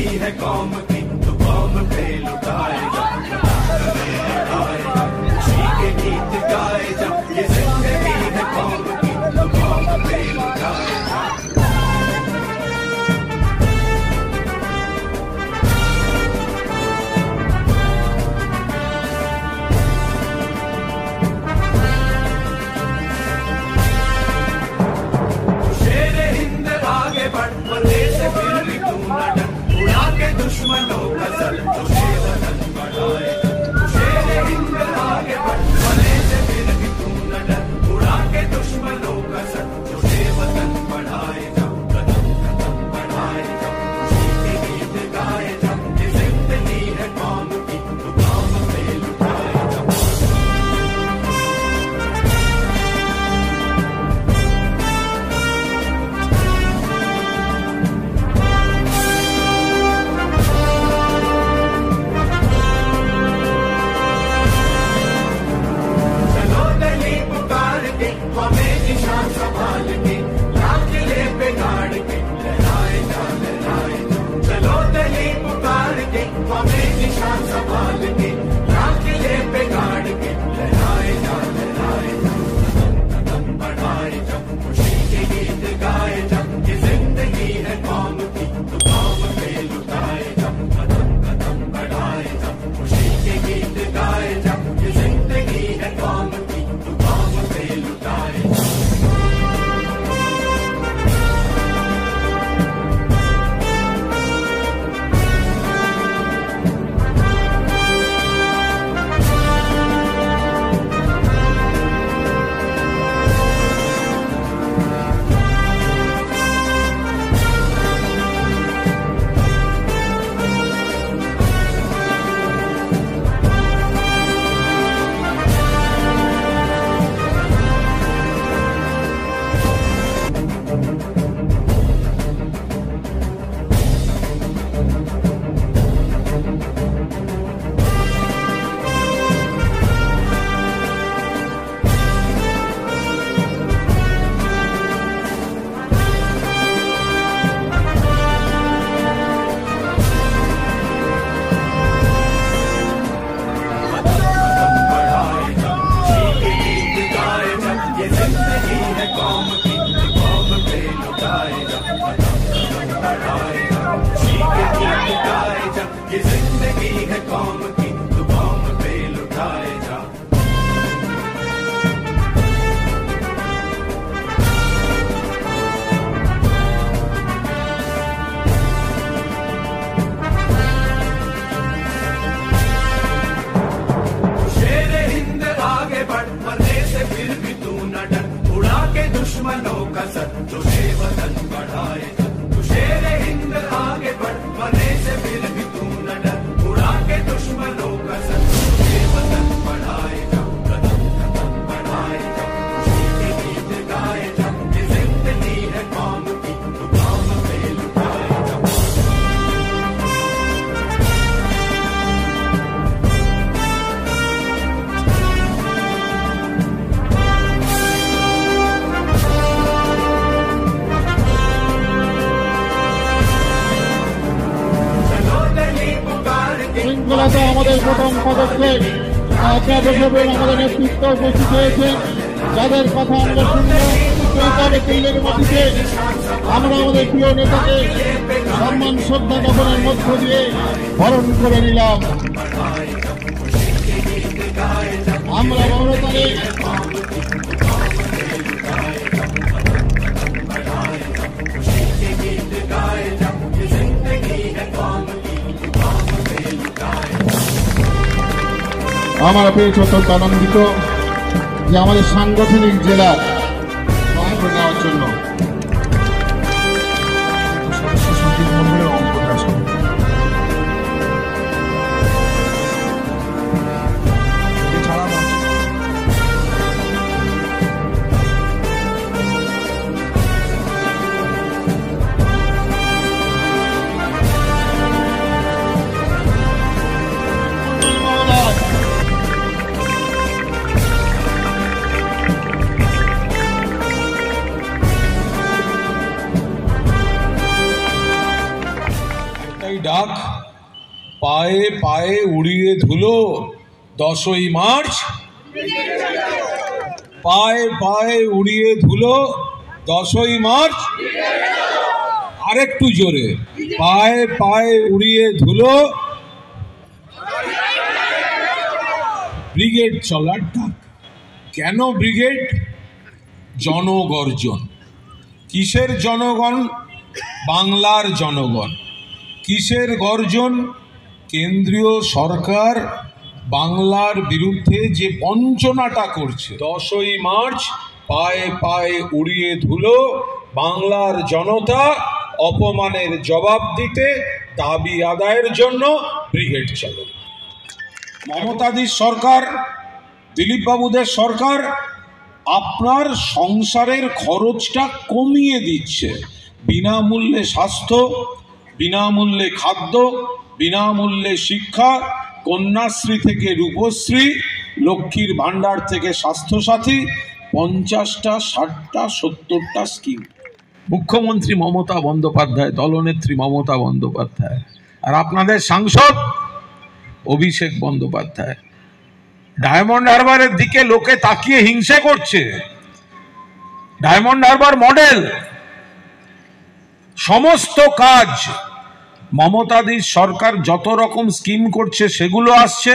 जिंदगी है कौम की तो कौम पे लुटाए जा, खुशी के गीत गाए जा, ये जिंदगी है कौम की तो कौम पे लुटाए जा। दुश्मनों का सर तुझे वतन बढ़ाए, शेर हिंद आगे बढ़ भले से फिर भी तू न डर, उड़ा के दुश्मनों का सर तुझे वतन बढ़ाए जा, कदम कदम बढ़ाए जा, खुशी के गीत गाए जा, ये जिंदगी है कौम की तो कौम पे लुटाए जा। संभाल के लाल किले पे गाड़ के लहराए जा, लहराए जा, चलो दली पुकार के हमें निशान संभाल के लाल किले पे गाड़ के लहराए जा, लहराए जा, कदम कदम बढ़ाए जा, खुशी के गीत गाए जा, ये जिंदगी है कौम की तो कौम पे लुटाए जा, कदम कदम बढ़ाए जा, खुशी के गीत गाए जा, ये जिंदगी है कौम की तो कौम पे लुटाए जा। ये जिंदगी है कौम की तो कौम पे लुटाए जा। शेर हिंद आगे बढ़ मरने से फिर भी तू न डर, उड़ा के दुश्मनों का सर तुझे वतन बढ़ाए जा, तू शेर हिंद आगे बढ़ मरने से फिर भी तू न डर, उड़ा के दुश्मनों का सर तुझे वतन बढ़ाए जा, कदम कदम बढ़ाए जा, खुशी के गीत गाए जा, ये जिंदगी है कौम की तो कौम पे लुटाए जा। শৃঙ্খলাতে আমাদের প্রথম পদক্ষেপ আপনারা বসবেন, আমাদের নেতৃত্ব উপস্থিত হয়েছেন, যাদের কথা আমরা শুনলের মাটিতে আমরা আমাদের প্রিয় নেতাকে সম্মান শ্রদ্ধা জ্ঞাপনের মধ্য দিয়ে বরণ করে নিলাম। আমরা বড়তারে আমরা পেয়েছি অত্যন্ত আনন্দিত যে আমাদের সাংগঠনিক জেলা অংশ নেওয়ার জন্য ডাক পায়ে পায়ে উড়িয়ে ধুলো 10ই মার্চ, পায়ে পায়ে উড়িয়ে ধুলো 10ই মার্চ, আরেকটু জোরে, পায়ে পায়ে উড়িয়ে ধুলো ব্রিগেড চলার ডাক। কেন ব্রিগেড? জনগর্জন। কিসের জনগণ? বাংলার জনগণ। কিসের গর্জন? কেন্দ্রীয় সরকার বাংলার বিরুদ্ধে যে বঞ্চনাটা করছে। 10ই মার্চ পায়ে পায়ে উড়িয়ে ধুলো বাংলার জনতা অপমানের জবাব দিতে, দাবি আদায়ের জন্য ব্রিগেড চলো। মমতাদির সরকার, দিলীপ বাবুদের সরকার আপনার সংসারের খরচটা কমিয়ে দিচ্ছে। বিনামূল্যে স্বাস্থ্য, বিনামূল্যে খাদ্য, বিনামূল্যে শিক্ষা, কন্যাশ্রী থেকে রূপশ্রী, লক্ষ্মীর ভাণ্ডার থেকে স্বাস্থ্যসাথী, 50টা 60টা 70টা স্কিম। মুখ্যমন্ত্রী মমতা বন্দ্যোপাধ্যায়, দলনেত্রী মমতা বন্দ্যোপাধ্যায়, আর আপনাদের সাংসদ অভিষেক বন্দ্যোপাধ্যায়। ডায়মন্ড হারবারের দিকে লোকে তাকিয়ে হিংসে করছে। ডায়মন্ড হারবার মডেল, সমস্ত কাজ মমতাদির সরকার যত রকম স্কিম করছে সেগুলো আসছে,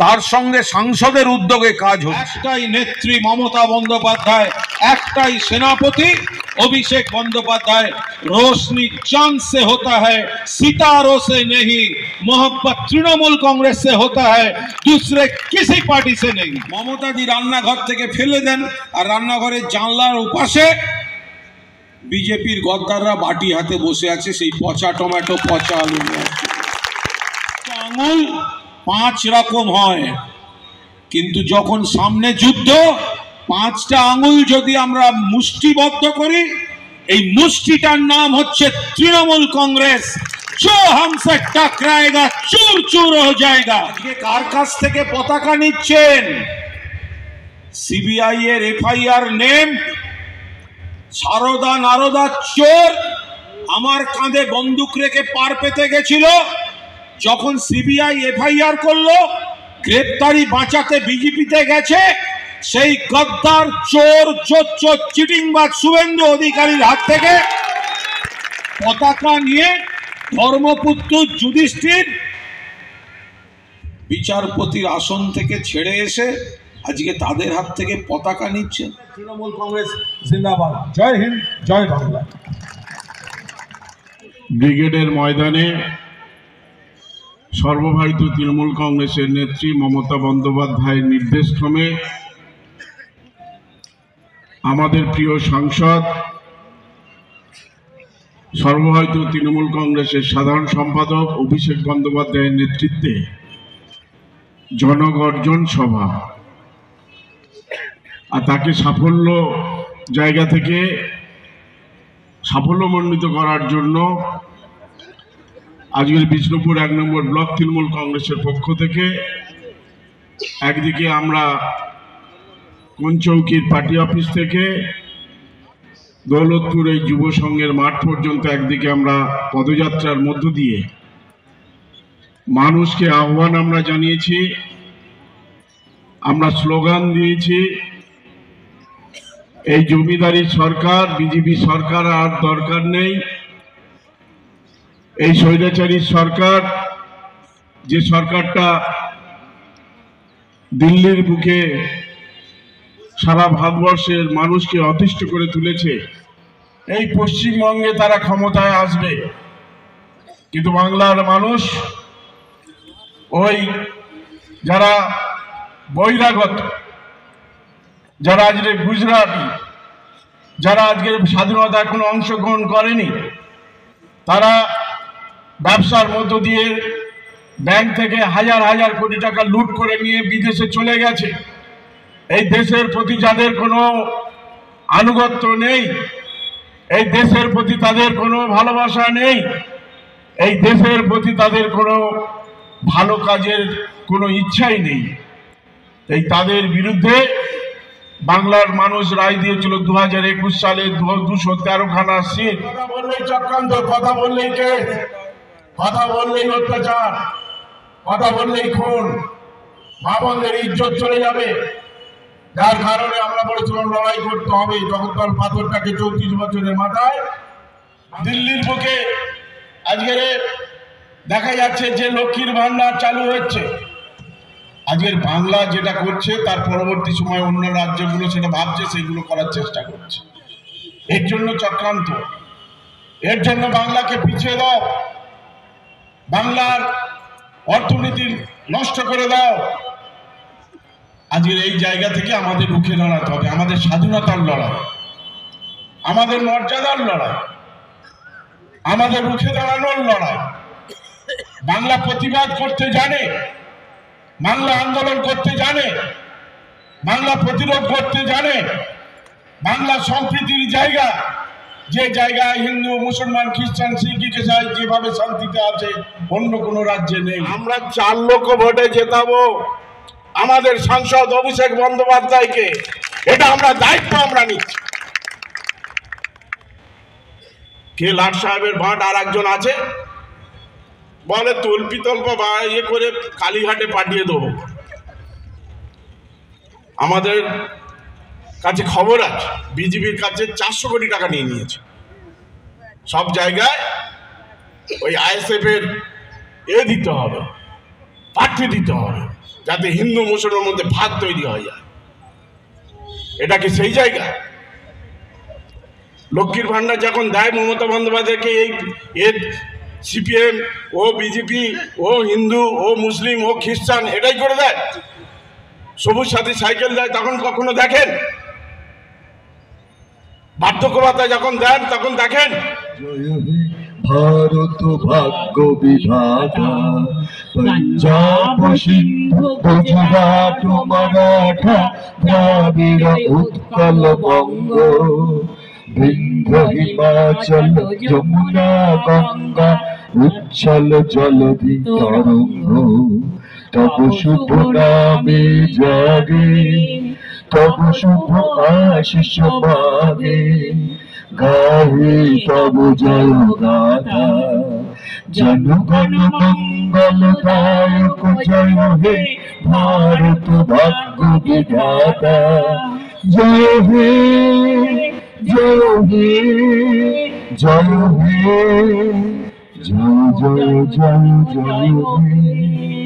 তার সঙ্গে সাংসদের উদ্যোগে কাজ হচ্ছে। একটাই নেত্রী মমতা বন্দ্যোপাধ্যায়, একটাই সেনাপতি अभिषेक बंदोपाध्याय। रोशनी चांद से होता है, सितारों से नहीं। मोहब्बत तृणमूल कांग्रेस से होता है, दूसरे किसी पार्टी से नहीं। ममता दी रान्नाघर থেকে ফেলে দেন, আর রান্নাঘরের জানলার ওপাশে বিজেপির গদ্দাররা বাটি হাতে বসে আছে, সেই পচা টমেটো, পচা আলু নিয়ে। আঙুল 5 রকম হয়, কিন্তু যখন সামনে যুদ্ধ, 5টা আঙুল যদি আমরা মুষ্টিবদ্ধ করি, এই মুষ্টিটার নাম হচ্ছে তৃণমূল কংগ্রেস। जो हमसे टकराएगा चूर चूर हो जाएगा। আজকে কার কাছ থেকে পতাকা নিচ্ছেন? সিবিআই এর এফআইআর নেম সারদা নারদা চোর আমার কাঁধে বন্দুক রেখে পার পেতে গেছিল। যখন সিবিআই এফআইআর করলো, গ্রেপ্তারি বাঁচাতে বিজেপিতে গেছে, সেই গদ্দার চোর চোর চিটিংবাজ শুভেন্দু অধিকারীর হাত থেকে পতাকা নিয়ে ধর্মপুত্র যুধিষ্ঠির বিচারপতির আসন থেকে ছেড়ে এসে আজকে তাদের হাত থেকে পতাকা নিচ্ছে। তৃণমূল কংগ্রেস জিন্দাবাদ। জয় হিন্দ, জয় বাংলা। ব্রিগেডের ময়দানে সর্বভারতীয় তৃণমূল কংগ্রেসের নেত্রী মমতা বন্দ্যোপাধ্যায়ের নির্দেশক্রমে আমাদের প্রিয় সাংসদ, সর্বভারতীয় তৃণমূল কংগ্রেসের সাধারণ সম্পাদক অভিষেক বন্দ্যোপাধ্যায়ের নেতৃত্বে জনগর্জন সভা, আর তাকে সাফল্য জায়গা থেকে সাফল্যমণ্ডিত করার জন্য আজকের বিষ্ণুপুর 1 নম্বর ব্লক তৃণমূল কংগ্রেসের পক্ষ থেকে একদিকে আমরা কোনচৌকির পার্টি অফিস থেকে দৌলতপুর এই যুব সংঘের মাঠ পর্যন্ত একদিকে আমরা পদযাত্রার মধ্য দিয়ে মানুষকে আহ্বান আমরা জানিয়েছি, আমরা স্লোগান দিয়েছি, এই জমিদারি সরকার, বিজেপি সরকার আর দরকার নেই। এই স্বৈরাচারী সরকার, যে সরকারটা দিল্লির বুকে সারা ভারতবর্ষের মানুষকে অতিষ্ঠ করে তুলেছে, এই পশ্চিমবঙ্গে তারা ক্ষমতায় আসবে, কিন্তু বাংলার মানুষ, ওই যারা বহিরাগত, যারা আজকে গুজরাটি, যারা আজকের স্বাধীনতা এখনো অংশগ্রহণ করেনি, তারা ব্যবসার মধ্য দিয়ে ব্যাংক থেকে হাজার হাজার কোটি টাকা লুট করে নিয়ে বিদেশে চলে গেছে। এই দেশের প্রতি যাদের কোনো আনুগত্য নেই, এই দেশের প্রতি তাদের কোনো ভালোবাসা নেই, এই দেশের প্রতি তাদের কোনো ভালো কাজের কোনো ইচ্ছাই নেই, এই তাদের বিরুদ্ধে বাংলার মানুষ রায় দিয়েছিল 2021 সালে 213খানা সিট। কথা বললেই চক্রান্ত, কথা বললেই কেস। কথা বললেই অত্যাচার, কথা বললেই খুন, মা বোনদের ইজ্জত চলে যাবে। যার কারণে আমরা বলেছিলাম লড়াই করতে হবে। জগদ্দল পাথরটাকে 34 বছরের মাথায় দিল্লির বুকে আজকের দেখা যাচ্ছে যে লক্ষ্মীর ভান্ডার চালু হচ্ছে। আজকের বাংলা যেটা করছে তার পরবর্তী সময় অন্য রাজ্যগুলো সেটা ভাবছে, সেগুলো করার চেষ্টা করছে। এর জন্য চক্রান্ত, এর জন্য বাংলাকে পিছিয়ে দাও, বাংলার অর্থনীতি নষ্ট করে দাও। আজকের এই জায়গা থেকে আমাদের রুখে দাঁড়াতে হবে। আমাদের স্বাধীনতার লড়াই, আমাদের মর্যাদার লড়াই, আমাদের রুখে দাঁড়ানোর লড়াই। বাংলা প্রতিবাদ করতে জানে, বাংলা আন্দোলন করতে জানে, বাংলা প্রতিরোধ করতে জানে। বাংলা সম্প্রীতির জায়গা, যে জায়গায় হিন্দু, মুসলমান, খ্রিস্টান, শিখ, ইসাই যেভাবে শান্তিতে আছে অন্য কোনো রাজ্যে নেই। আমরা 4 লক্ষ ভোটে জেতাবো আমাদের সাংসদ অভিষেক বন্দ্যোপাধ্যায়কে। এটা আমরা দায়িত্ব আমরা নিচ্ছি। কে লাট সাহেবের ভাট আর একজন আছে, বলে তল্পি তল্প বা ইয়ে করে কালীঘাটে পাঠিয়ে দেবো। আমাদের কাছে খবর আছে বিজেপির কাছে 400 কোটি টাকা নিয়ে নিয়েছে। সব জায়গায় ওই আইএসএফ এর দিতে হবে, প্রার্থী দিতে হবে, যাতে হিন্দু মুসলমানের মধ্যে ভাগ তৈরি হয়ে যায়। এটা কি সেই জায়গা? লক্ষ্মীর ভান্ডার যখন দেয় মমতা বন্দ্যোপাধ্যায়কে, এই সিপিএম ও বিজেপি ও হিন্দু ও মুসলিম ও খ্রিস্টান এটাই করে দেয়। সবুজ সাথী সাইকেল দেয় তখন কখনো দেখেন? বার্ধক্য ভাতা যখন দেন তখন দেখেন? ভারত ভাগ্য বিধাতা, পঞ্জাব সিন্ধু গুজরাট মারাঠা দ্রাবিড় উৎকল বঙ্গ, বিন্ধ্য হিমাচল যমুনা গঙ্গা উচ্ছল জলধি তরঙ্গ, তব শুভ নামে জাগে, তব শুভ আশিস মাগে, গাহে তব জয় গাথা। জনগণ মঙ্গল দায়ক জয় হে ভারত ভাগ্য বিধাতা, জয় হে জয় হে জয় হে, জয় জয় জয় জয় হে।